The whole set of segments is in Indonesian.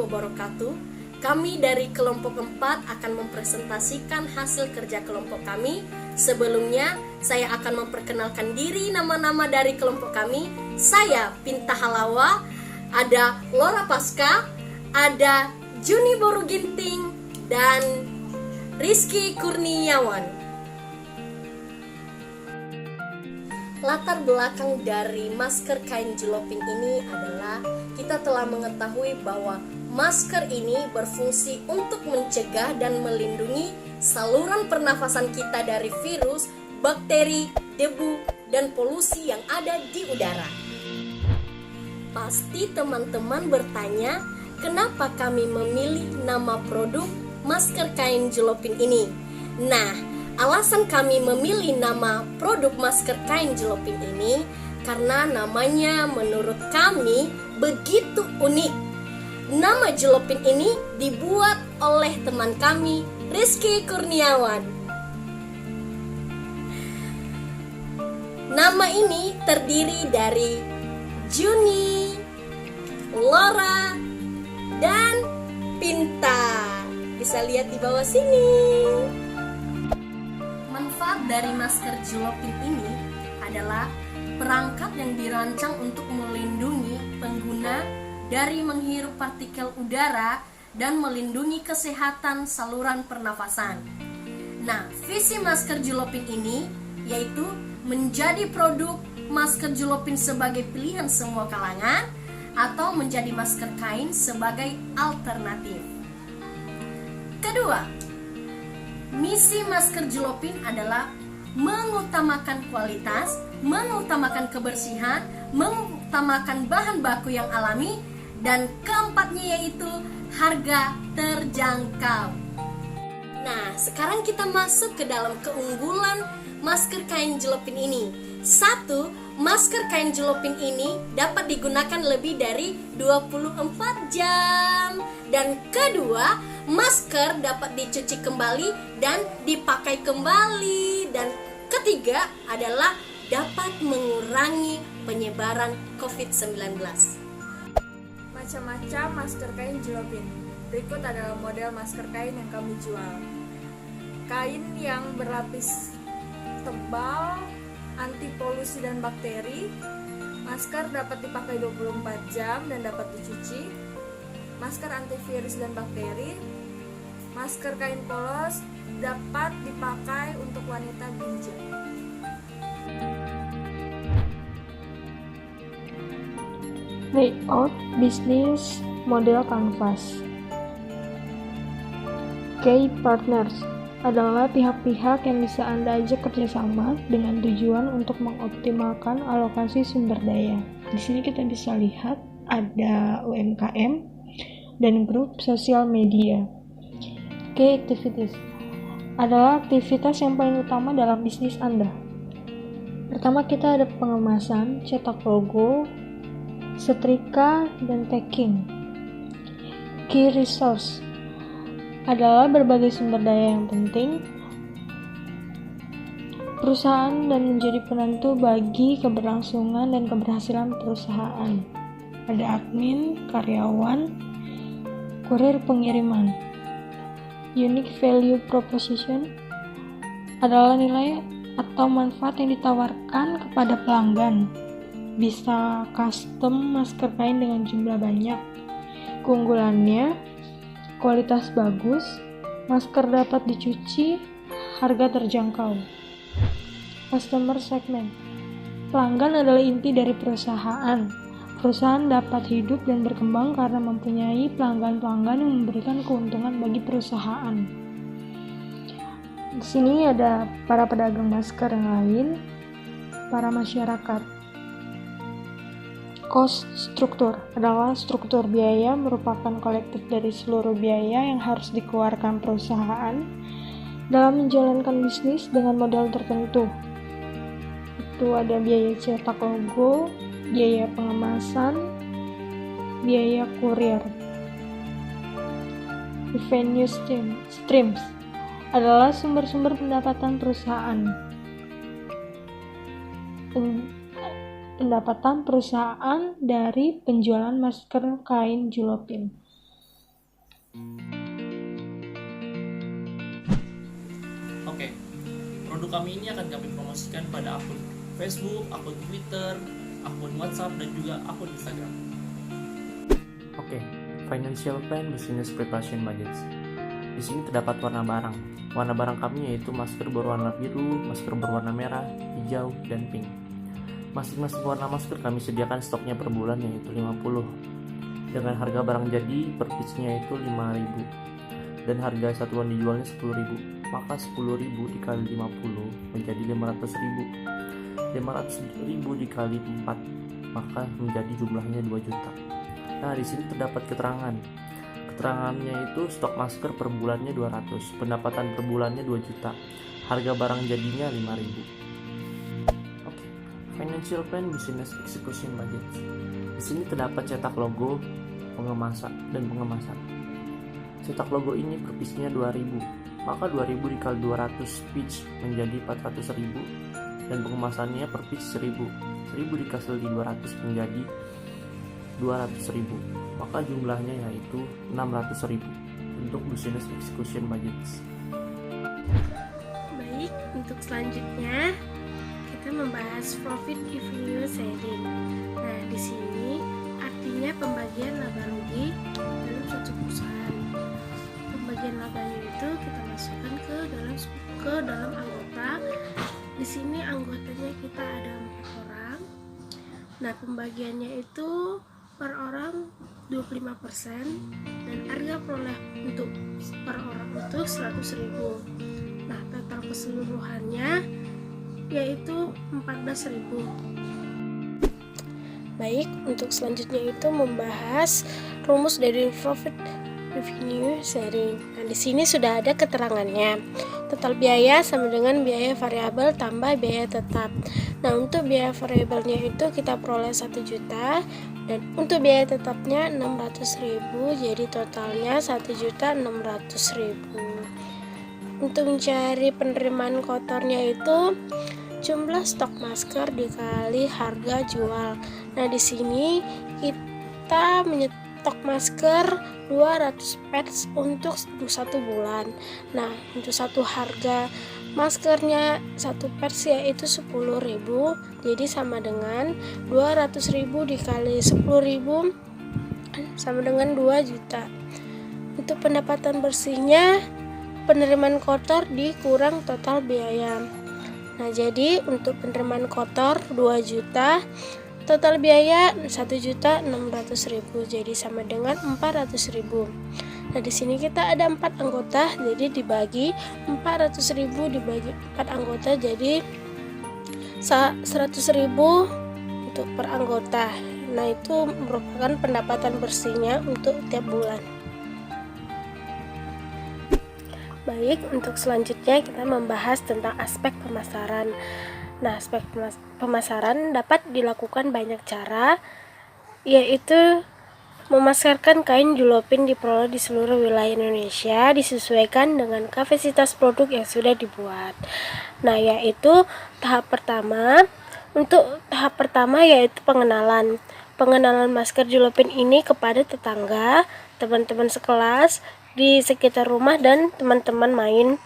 wabarakatuh. Kami dari kelompok 4 akan mempresentasikan hasil kerja kelompok kami. Sebelumnya, saya akan memperkenalkan diri nama-nama dari kelompok kami. Saya Pinta Halawa, ada Lora Pasca, ada Juni Boru Ginting, dan Rizky Kurniawan. Latar belakang dari masker kain jelopin ini adalah kita telah mengetahui bahwa masker ini berfungsi untuk mencegah dan melindungi saluran pernafasan kita dari virus, bakteri, debu, dan polusi yang ada di udara. Pasti teman-teman bertanya, kenapa kami memilih nama produk masker kain jelopin ini? Nah, alasan kami memilih nama produk masker kain jelopin ini karena namanya menurut kami begitu unik. Nama jelopin ini dibuat oleh teman kami, Rizky Kurniawan. Nama ini terdiri dari Juni, Lora, dan Pinta. Bisa lihat di bawah sini. Manfaat dari masker jelopin ini adalah perangkat yang dirancang untuk melindungi pengguna dari menghirup partikel udara dan melindungi kesehatan saluran pernafasan. Nah, visi masker jelopin ini yaitu menjadi produk masker jelopin sebagai pilihan semua kalangan atau menjadi masker kain sebagai alternatif. Kedua, misi masker jelopin adalah mengutamakan kualitas, mengutamakan kebersihan, mengutamakan bahan baku yang alami, dan keempatnya yaitu harga terjangkau. Nah, sekarang kita masuk ke dalam keunggulan masker kain jelopin ini. 1. Masker kain jelopin ini dapat digunakan lebih dari 24 jam. Dan kedua, masker dapat dicuci kembali dan dipakai kembali. Dan ketiga adalah dapat mengurangi penyebaran COVID-19. Macam-macam masker kain jelopin. Berikut adalah model masker kain yang kami jual. Kain yang berlapis tebal, anti polusi dan bakteri. Masker dapat dipakai 24 jam dan dapat dicuci. Masker antivirus dan bakteri. Masker kain polos dapat dipakai untuk wanita binjai. Layout bisnis model kanvas. Key partners adalah pihak-pihak yang bisa Anda ajak kerjasama dengan tujuan untuk mengoptimalkan alokasi sumber daya. Di sini kita bisa lihat ada UMKM dan grup sosial media. Key activities adalah aktivitas yang paling utama dalam bisnis Anda. Pertama, kita ada pengemasan, cetak logo, setrika, dan packing. Key resource adalah berbagai sumber daya yang penting perusahaan dan menjadi penentu bagi keberlangsungan dan keberhasilan perusahaan. Ada admin, karyawan, kurir pengiriman. Unique value proposition adalah nilai atau manfaat yang ditawarkan kepada pelanggan. Bisa custom masker kain dengan jumlah banyak. Keunggulannya, kualitas bagus, masker dapat dicuci, harga terjangkau. Customer segment. Pelanggan adalah inti dari perusahaan. Perusahaan dapat hidup dan berkembang karena mempunyai pelanggan-pelanggan yang memberikan keuntungan bagi perusahaan. Di sini ada para pedagang masker yang lain, para masyarakat. Cost struktur adalah struktur biaya merupakan kolektif dari seluruh biaya yang harus dikeluarkan perusahaan dalam menjalankan bisnis dengan model tertentu. Itu ada biaya cetak logo, biaya pengemasan, biaya kurir. Revenue streams adalah sumber-sumber pendapatan perusahaan. Pendapatan perusahaan dari penjualan masker kain jelopin. Oke, produk kami ini akan kami promosikan pada akun Facebook, akun Twitter, akun WhatsApp, dan juga akun Instagram. Oke, Financial Plan Business Preparation Budget. Di sini terdapat warna barang. Warna barang kami yaitu masker berwarna biru, masker berwarna merah, hijau, dan pink. Masing-masing warna masker kami sediakan stoknya per bulan yaitu 50. Dengan harga barang jadi per piece-nya itu 5.000 dan harga satuan dijualnya 10.000. Maka 10.000 dikali 50 menjadi 500.000. 500.000 dikali 4 maka menjadi jumlahnya 2 juta. Nah, di sini terdapat keterangan. Keterangannya itu stok masker per bulannya 200, pendapatan per bulannya 2 juta. Harga barang jadinya 5.000. Oke, Financial Plan Business Execution Budget. Di sini terdapat cetak logo, pengemasan dan pengemasan. Cetak logo ini per piece-nya 2.000. Maka 2.000 dikali 200 piece menjadi 400.000 dan pengemasannya per piece 1.000. 1.000 dikali 200 menjadi 200.000. Maka jumlahnya yaitu 600.000 untuk business execution budget. Baik, untuk selanjutnya kita membahas profit revenue sharing. Nah, di sini artinya pembagian laba rugi dalam suatu perusahaan. Pembagian labanya itu kita masukkan ke dalam anggota. Di sini anggotanya kita ada 4 orang. Nah, pembagiannya itu per orang 25% dan harga peroleh untuk per orang itu 100.000. Nah, total keseluruhannya yaitu 14.000. Baik, untuk selanjutnya itu membahas rumus dari profit revenue sharing. Nah, di sini sudah ada keterangannya. Total biaya sama dengan biaya variabel tambah biaya tetap. Nah, untuk biaya variabelnya itu kita peroleh 1 juta dan untuk biaya tetapnya 600.000, jadi totalnya 1.600.000. Untuk mencari penerimaan kotornya itu jumlah stok masker dikali harga jual. Nah, di sini kita menyetok masker 200 pets untuk 1 bulan. Nah, untuk satu harga maskernya 1 pets yaitu 10.000, jadi sama dengan 200.000 dikali 10.000 sama dengan 2 juta. Untuk pendapatan bersihnya penerimaan kotor dikurang total biaya. Nah, jadi untuk penerimaan kotor 2 juta, total biaya 1.600.000, jadi sama dengan 400.000. Nah, di sini kita ada 4 anggota, jadi dibagi 400.000 dibagi 4 anggota, jadi 100.000 untuk per anggota. Nah, itu merupakan pendapatan bersihnya untuk tiap bulan. Baik, untuk selanjutnya kita membahas tentang aspek pemasaran. Nah, aspek pemasaran dapat dilakukan banyak cara, yaitu memasarkan kain julopin diperoleh di seluruh wilayah Indonesia disesuaikan dengan kapasitas produk yang sudah dibuat. Nah, yaitu tahap pertama. Untuk tahap pertama yaitu pengenalan masker julopin ini kepada tetangga, teman-teman sekelas, di sekitar rumah, dan teman-teman main,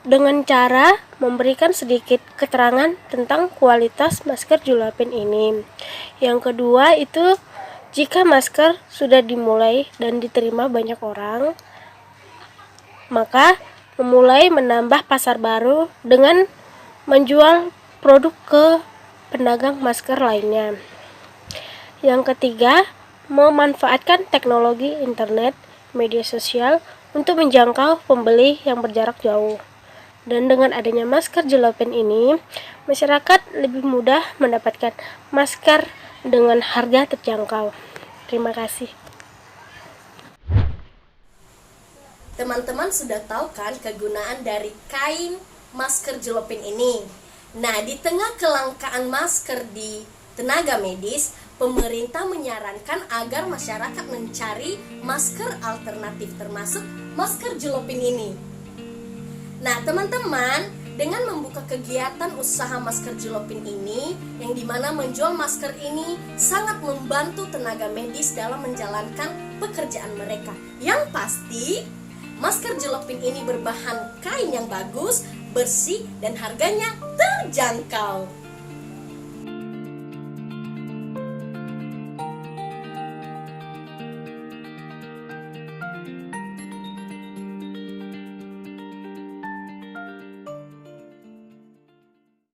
dengan cara memberikan sedikit keterangan tentang kualitas masker julopin ini. Yang kedua itu jika masker sudah dimulai dan diterima banyak orang, maka memulai menambah pasar baru dengan menjual produk ke pedagang masker lainnya. Yang ketiga, memanfaatkan teknologi internet, media sosial untuk menjangkau pembeli yang berjarak jauh. Dan dengan adanya masker julopin ini, masyarakat lebih mudah mendapatkan masker dengan harga terjangkau. Terima kasih. Teman-teman sudah tahu kan kegunaan dari kain masker julopin ini? Nah, di tengah kelangkaan masker di tenaga medis, pemerintah menyarankan agar masyarakat mencari masker alternatif termasuk masker julopin ini. Nah, teman-teman, Dengan membuka kegiatan usaha masker Jelopin ini, yang dimana menjual masker ini sangat membantu tenaga medis dalam menjalankan pekerjaan mereka. Yang pasti, masker Jelopin ini berbahan kain yang bagus, bersih, dan harganya terjangkau.